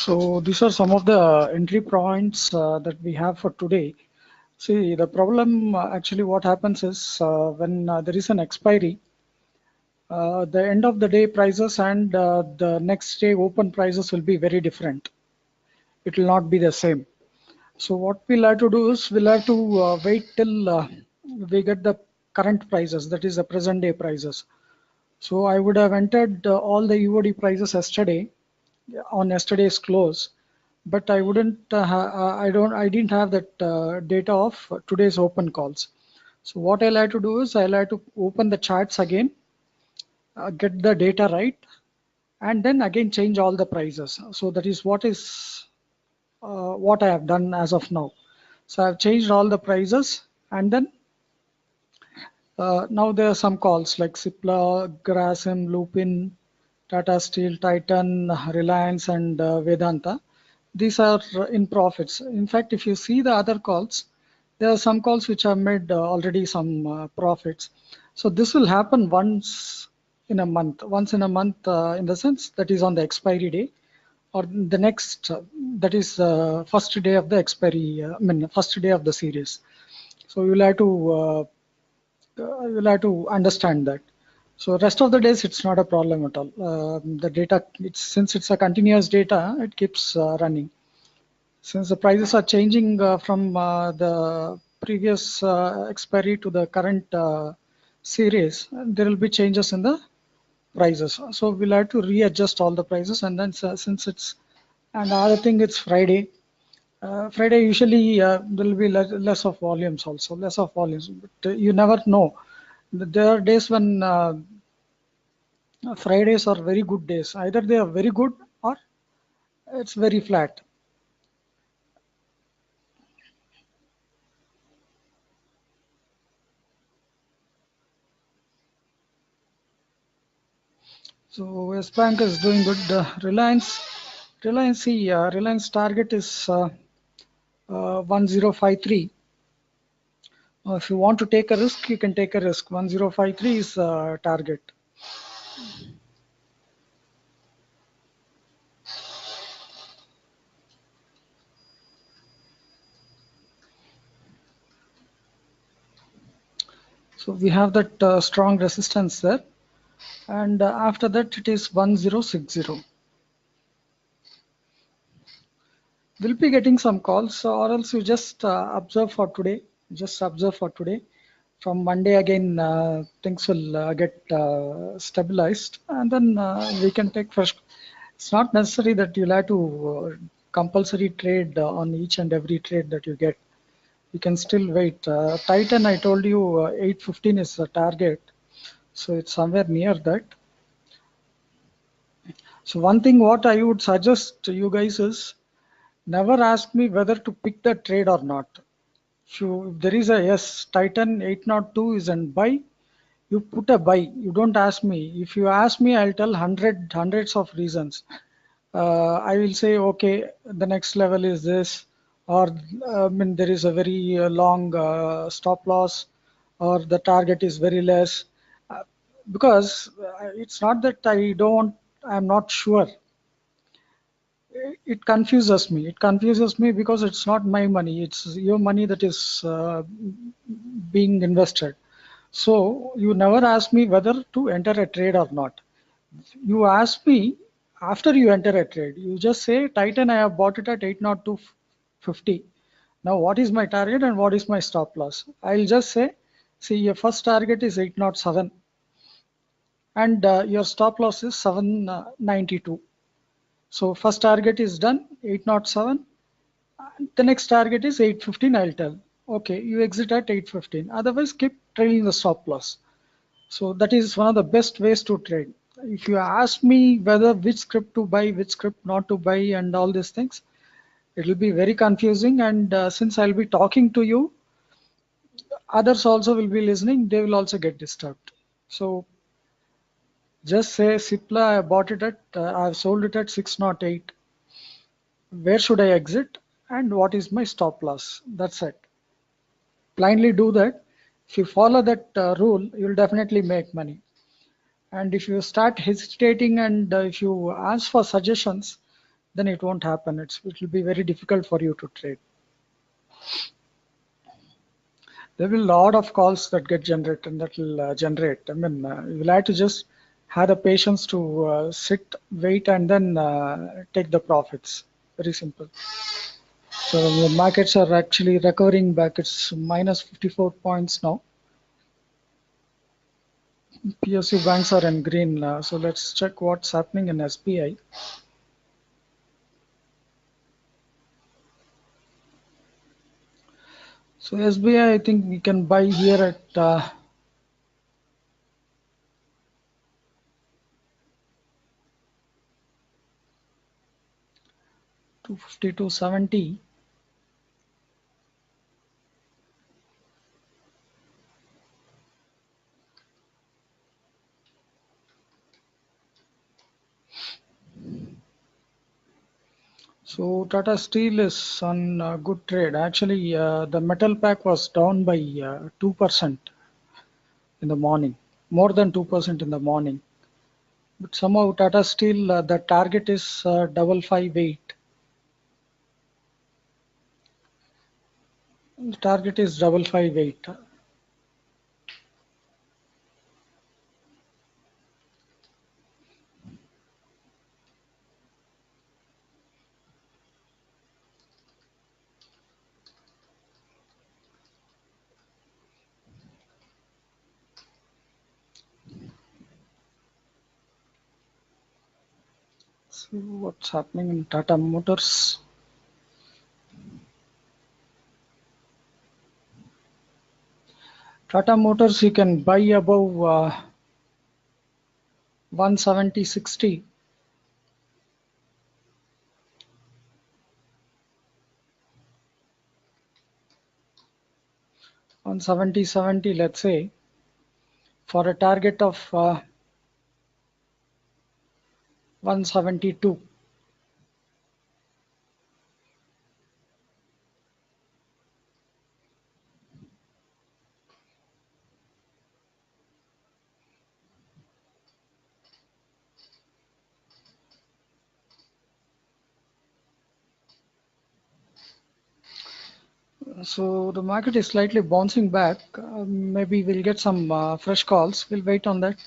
So these are some of the entry points that we have for today. See, the problem actually what happens is when there is an expiry, the end of the day prices and the next day open prices will be very different. It will not be the same. So what we'll have to do is we'll have to wait till we get the current prices, that is the present day prices. So I would have entered all the UOD prices yesterday on yesterday's close, but I wouldn't. I didn't have that data of today's open calls. So what I'll have to do is I'll have to open the charts again, get the data right, and then again change all the prices. So that is what I have done as of now. So I've changed all the prices, and then now there are some calls like CIPLA, GRASIM, LUPIN, TATASTEEL, Titan, RELIANCE, and Vedanta. These are in profits. In fact, if you see the other calls, there are some calls which have made already some profits. So this will happen once in a month. Once in a month, in the sense that is on the expiry day, or the next, that is first day of the expiry. First day of the series. So you'll have to understand that. So rest of the days it's not a problem at all. The data, since it's a continuous data, it keeps running. Since the prices are changing from the previous expiry to the current series, there will be changes in the prices. So we'll have to readjust all the prices, and then since it's, and the other thing, it's Friday. Friday usually there will be less of volumes also, less of volumes, but you never know. There are days when Fridays are very good days. Either they are very good or it's very flat. So Yes Bank is doing good. Reliance target is 1053. If you want to take a risk, you can take a risk. 1053 is target. So we have that strong resistance there, and after that it is 1060. We'll be getting some calls, or else you just observe for today. Just observe for today. From Monday again, things will get stabilized, and then we can take fresh. It's not necessary that you'll have to compulsory trade on each and every trade that you get. You can still wait. Titan, I told you 815 is the target, so it's somewhere near that. So one thing what I would suggest to you guys is never ask me whether to pick the trade or not. If there is a yes, Titan 802 is an buy, you put a buy. You don't ask me. If you ask me, I'll tell hundreds of reasons. I will say, okay, the next level is this, or there is a very long stop loss, or the target is very less. Because it's not that I'm not sure. It confuses me. It confuses me because it's not my money. It's your money that is being invested. So you never ask me whether to enter a trade or not. You ask me after you enter a trade. You just say, Titan, I have bought it at 802.50. Now what is my target and what is my stop loss? I'll just say, see, your first target is 807 and your stop loss is 792. So first target is done, 807. The next target is 815, I'll tell. Okay, you exit at 815. Otherwise, keep trailing the stop loss. So that is one of the best ways to trade. If you ask me whether which script to buy, which script not to buy, and all these things, it will be very confusing. And since I'll be talking to you, others also will be listening. They will also get disturbed. So just say, CIPLA, I bought it at, I've sold it at 608. Where should I exit? And what is my stop loss? That's it. Blindly do that. If you follow that rule, you'll definitely make money. And if you start hesitating and if you ask for suggestions, then it won't happen. It will be very difficult for you to trade. There will be a lot of calls that get generated and that will generate. I mean, you will have to just have the patience to sit, wait, and then take the profits. Very simple. So the markets are actually recovering back. It's minus 54 points now. PSU banks are in green. So let's check what's happening in SBI. So SBI, I think we can buy here at 250 to 70. So Tata Steel is on a good trade. Actually, the metal pack was down by 2% in the morning, more than 2% in the morning. But somehow Tata Steel, the target is 558. The target is 558. So what's happening in Tata Motors? Tata Motors, you can buy above 170.60. 170.70, let's say, for a target of 172. So the market is slightly bouncing back. Maybe we'll get some fresh calls. We'll wait on that.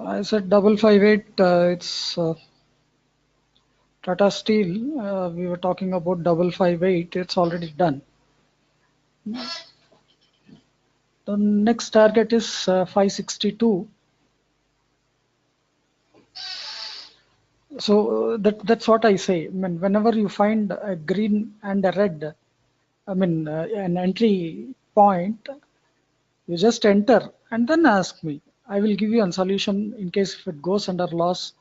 I said 558. It's Tata Steel. We were talking about 558. It's already done. The next target is 562. So that's what I say. I mean, whenever you find a green and a red, I mean, an entry point, you just enter and then ask me. I will give you a solution in case if it goes under loss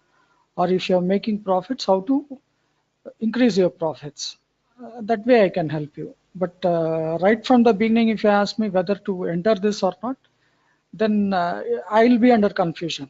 or if you're making profits, how to increase your profits. That way I can help you. But right from the beginning, if you ask me whether to enter this or not, then I'll be under confusion.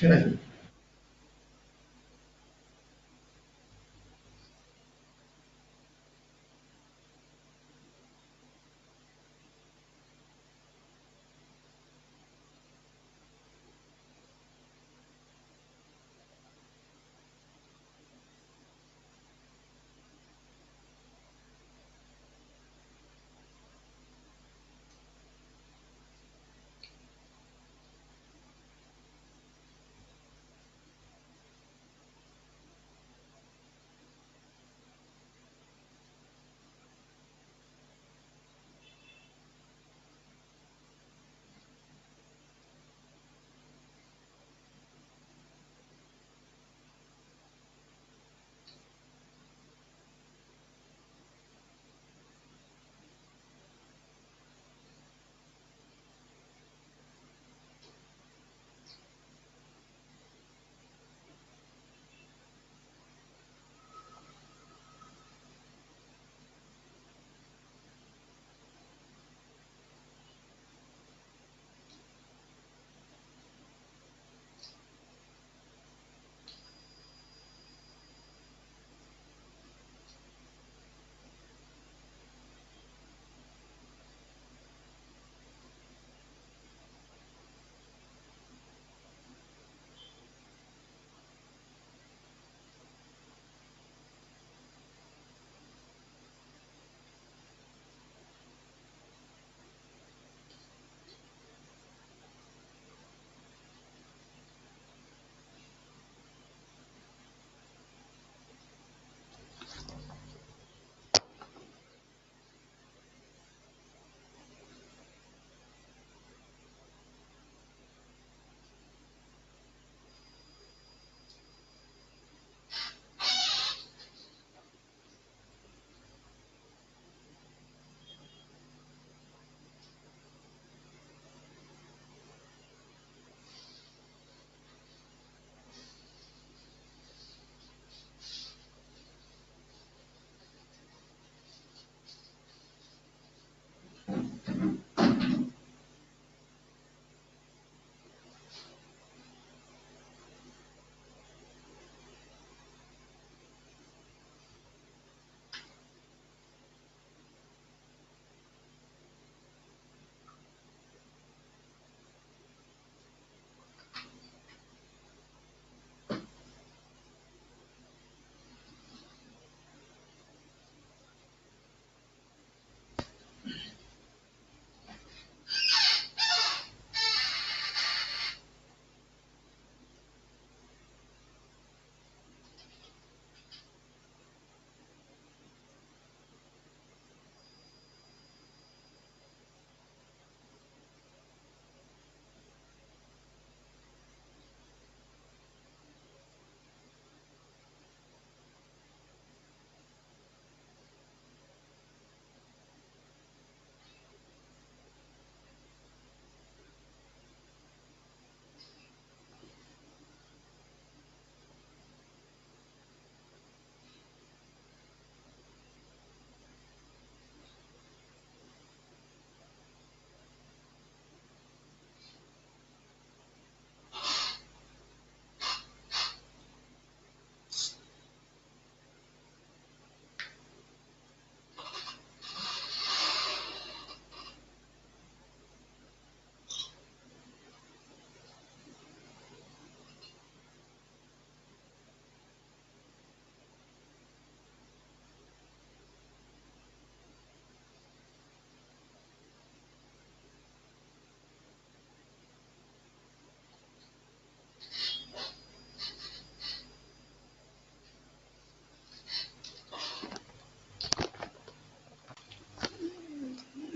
Correct.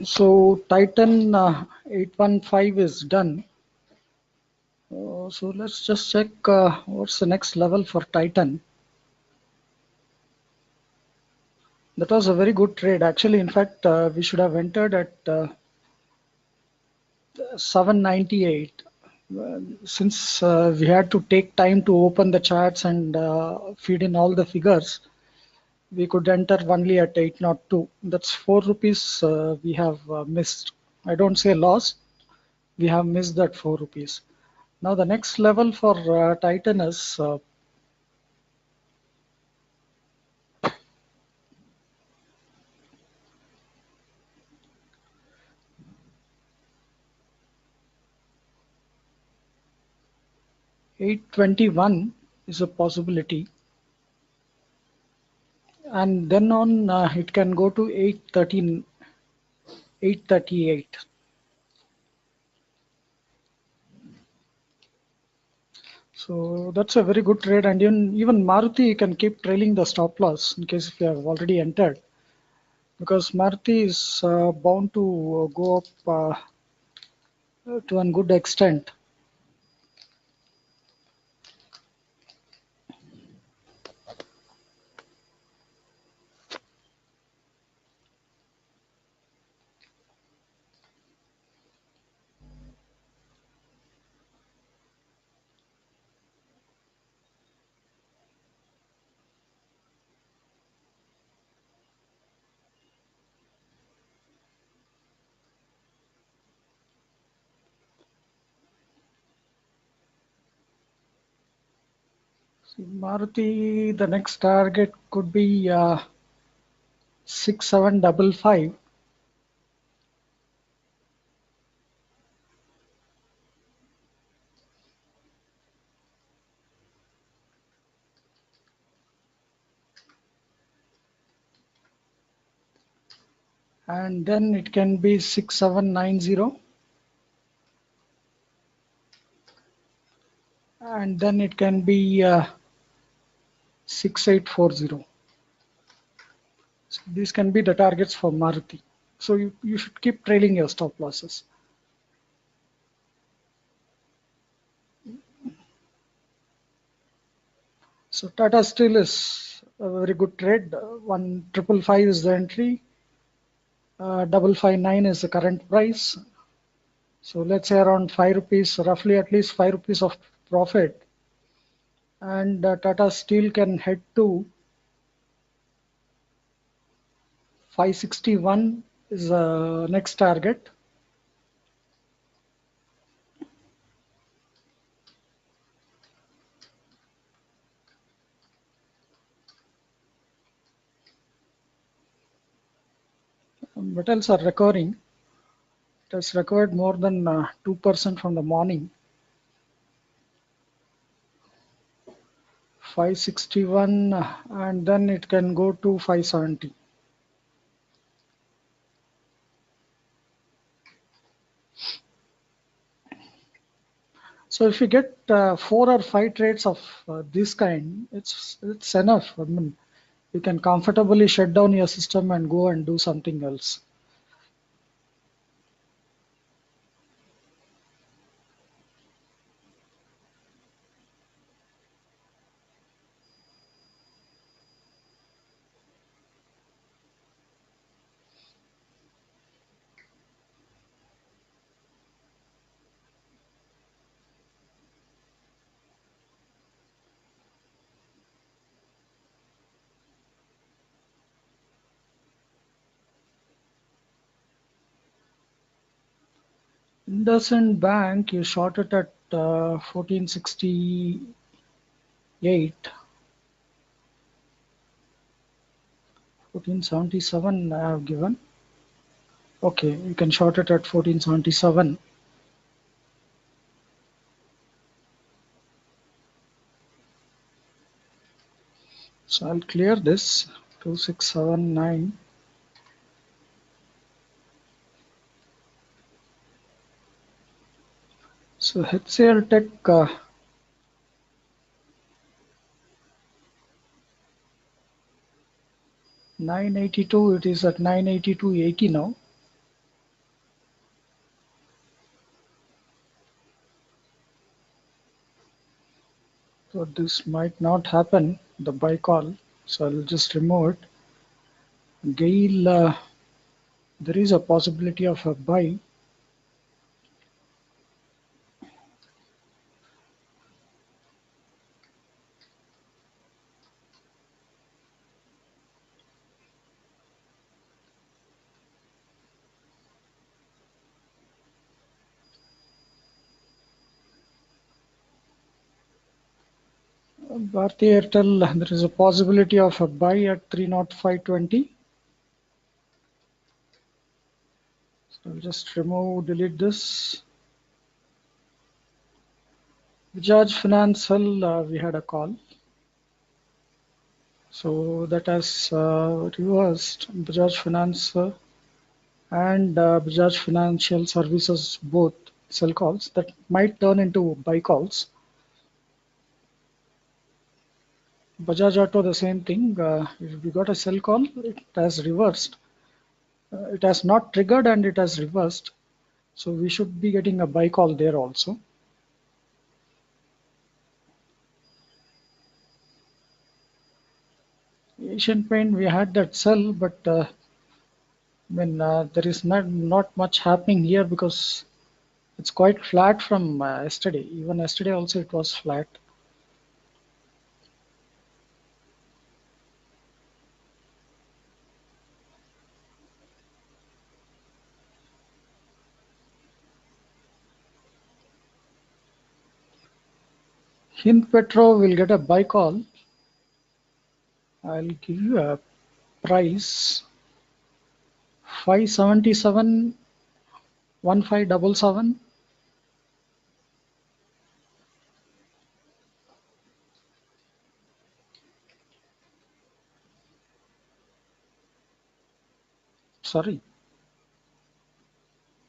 So Titan 815 is done. So let's just check what's the next level for Titan. That was a very good trade. Actually, in fact, we should have entered at 798. Since we had to take time to open the charts and feed in all the figures, we could enter only at 802. That's 4 rupees we have missed. I don't say lost. We have missed that 4 rupees. Now the next level for Titan is 821 is a possibility, and then on it can go to 813, 838. So that's a very good trade, and even Maruti you can keep trailing the stop loss in case if you have already entered, because Maruti is bound to go up to a good extent. See, Maruti, the next target could be 6755. And then it can be 6790, and then it can be 6840. So these can be the targets for Maruti. So you should keep trailing your stop losses. So Tata Steel is a very good trade. 1555 is the entry. 559 is the current price. So let's say around 5 rupees, roughly at least 5 rupees of profit. And Tata Steel can head to 561 is the next target. Metals are recovering. It has recovered more than 2% from the morning. 561 and then it can go to 570. So if you get 4 or 5 trades of this kind, it's enough. I mean, you can comfortably shut down your system and go and do something else. INDUSINDBK, you short it at 1468. 1477 I have given. Okay, you can short it at 1477. So I'll clear this 2679. So HCL Tech 982, it is at 982.80 now. So this might not happen, the buy call. So I'll just remove it. GAIL, there is a possibility of a buy. Bharti Airtel, there is a possibility of a buy at 305.20. So I'll just delete this. Bajaj Finance, we had a call. So that has reversed. Bajaj Finance and Bajaj Financial Services both sell calls that might turn into buy calls. Bajaj Auto, the same thing. We got a sell call, it has reversed. It has not triggered and it has reversed. So we should be getting a buy call there also. Asian Paint, we had that sell, but there is not much happening here because it's quite flat from yesterday. Even yesterday also it was flat. HINDPETRO will get a buy call. I'll give you a price 577 1577.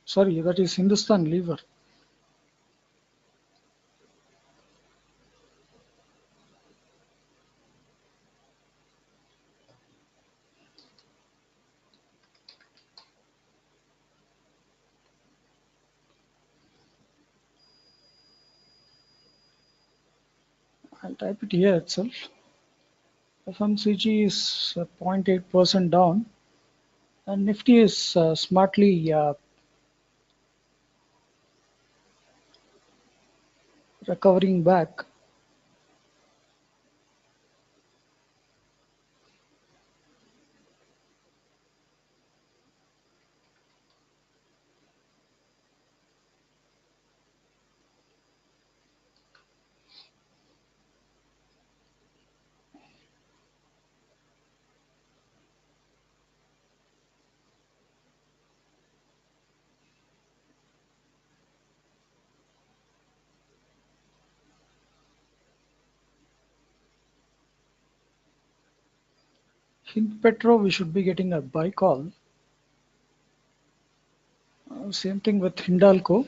Sorry, that is Hindustan Lever. I'll type it here itself. FMCG is 0.8% down, and Nifty is smartly recovering back. HINDPETRO, we should be getting a buy call. Same thing with HINDALCO.